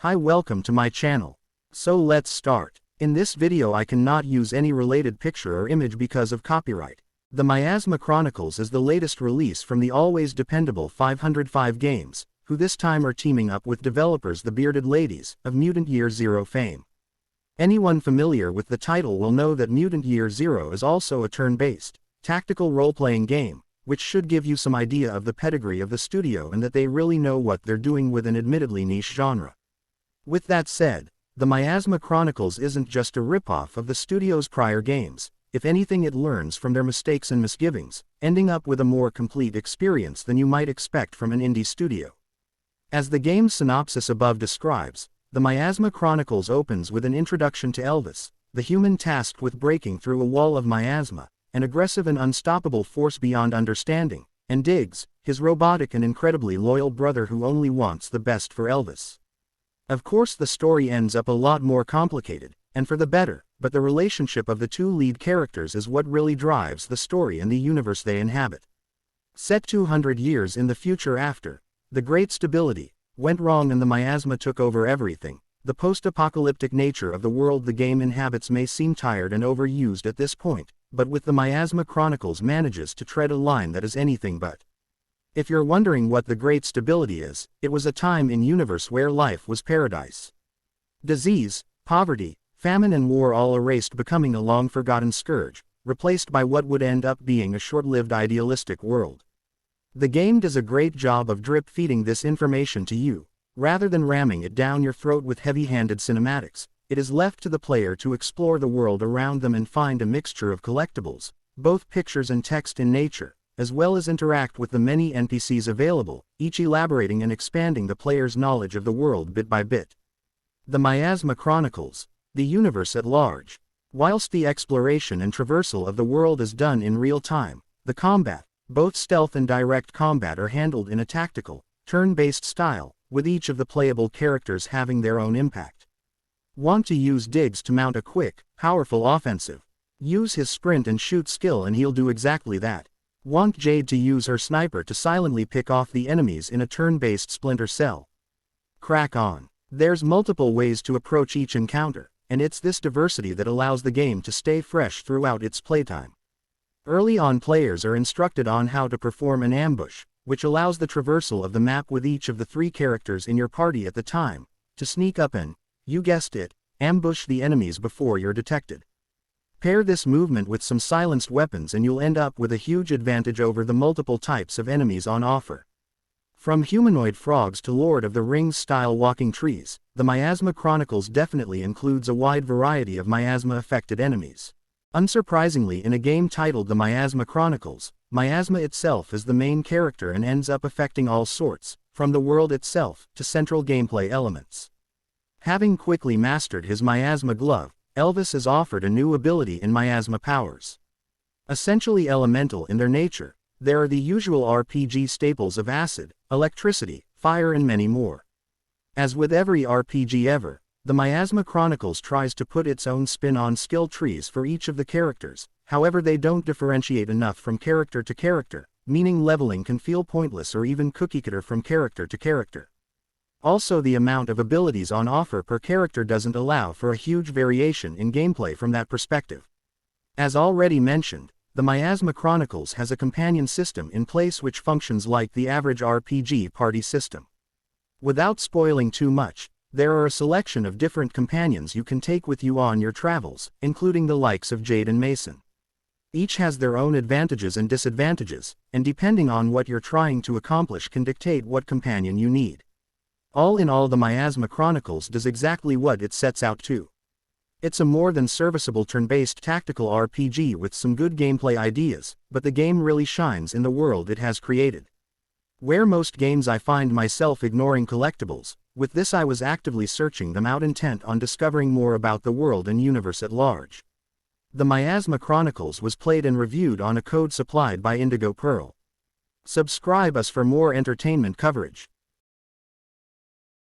Hi, welcome to my channel. So let's start. In this video I cannot use any related picture or image because of copyright. The Miasma Chronicles is the latest release from the always dependable 505 Games, who this time are teaming up with developers the Bearded Ladies, of Mutant Year Zero fame. Anyone familiar with the title will know that Mutant Year Zero is also a turn-based, tactical role-playing game, which should give you some idea of the pedigree of the studio and that they really know what they're doing with an admittedly niche genre. With that said, the Miasma Chronicles isn't just a ripoff of the studio's prior games. If anything, it learns from their mistakes and misgivings, ending up with a more complete experience than you might expect from an indie studio. As the game's synopsis above describes, the Miasma Chronicles opens with an introduction to Elvis, the human tasked with breaking through a wall of miasma, an aggressive and unstoppable force beyond understanding, and Diggs, his robotic and incredibly loyal brother who only wants the best for Elvis. Of course, the story ends up a lot more complicated, and for the better, but the relationship of the two lead characters is what really drives the story and the universe they inhabit. Set 200 years in the future after the Great Stability went wrong and the miasma took over everything, the post-apocalyptic nature of the world the game inhabits may seem tired and overused at this point, but with the Miasma Chronicles manages to tread a line that is anything but. If you're wondering what the Great Stability is, it was a time in universe where life was paradise. Disease, poverty, famine and war all erased, becoming a long-forgotten scourge, replaced by what would end up being a short-lived idealistic world. The game does a great job of drip-feeding this information to you. Rather than ramming it down your throat with heavy-handed cinematics, it is left to the player to explore the world around them and find a mixture of collectibles, both pictures and text in nature, as well as interact with the many NPCs available, each elaborating and expanding the player's knowledge of the world bit by bit. The Miasma Chronicles, the universe at large. Whilst the exploration and traversal of the world is done in real time, the combat, both stealth and direct combat, are handled in a tactical, turn-based style, with each of the playable characters having their own impact. Want to use Diggs to mount a quick, powerful offensive? Use his sprint and shoot skill and he'll do exactly that. Want Jade to use her sniper to silently pick off the enemies in a turn-based Splinter Cell? Crack on. There's multiple ways to approach each encounter, and it's this diversity that allows the game to stay fresh throughout its playtime. Early on, players are instructed on how to perform an ambush, which allows the traversal of the map with each of the three characters in your party at the time, to sneak up and, you guessed it, ambush the enemies before you're detected. Pair this movement with some silenced weapons and you'll end up with a huge advantage over the multiple types of enemies on offer. From humanoid frogs to Lord of the Rings-style walking trees, the Miasma Chronicles definitely includes a wide variety of miasma-affected enemies. Unsurprisingly, in a game titled The Miasma Chronicles, miasma itself is the main character and ends up affecting all sorts, from the world itself to central gameplay elements. Having quickly mastered his miasma glove, Elvis is offered a new ability in miasma powers. Essentially elemental in their nature, there are the usual RPG staples of acid, electricity, fire and many more. As with every RPG ever, the Miasma Chronicles tries to put its own spin on skill trees for each of the characters, however they don't differentiate enough from character to character, meaning leveling can feel pointless or even cookie-cutter from character to character. Also, the amount of abilities on offer per character doesn't allow for a huge variation in gameplay from that perspective. As already mentioned, the Miasma Chronicles has a companion system in place which functions like the average RPG party system. Without spoiling too much, there are a selection of different companions you can take with you on your travels, including the likes of Jade and Mason. Each has their own advantages and disadvantages, and depending on what you're trying to accomplish can dictate what companion you need. All in all, the Miasma Chronicles does exactly what it sets out to. It's a more than serviceable turn-based tactical RPG with some good gameplay ideas, but the game really shines in the world it has created. Where most games I find myself ignoring collectibles, with this I was actively searching them out, intent on discovering more about the world and universe at large. The Miasma Chronicles was played and reviewed on a code supplied by Indigo Pearl. Subscribe us for more entertainment coverage.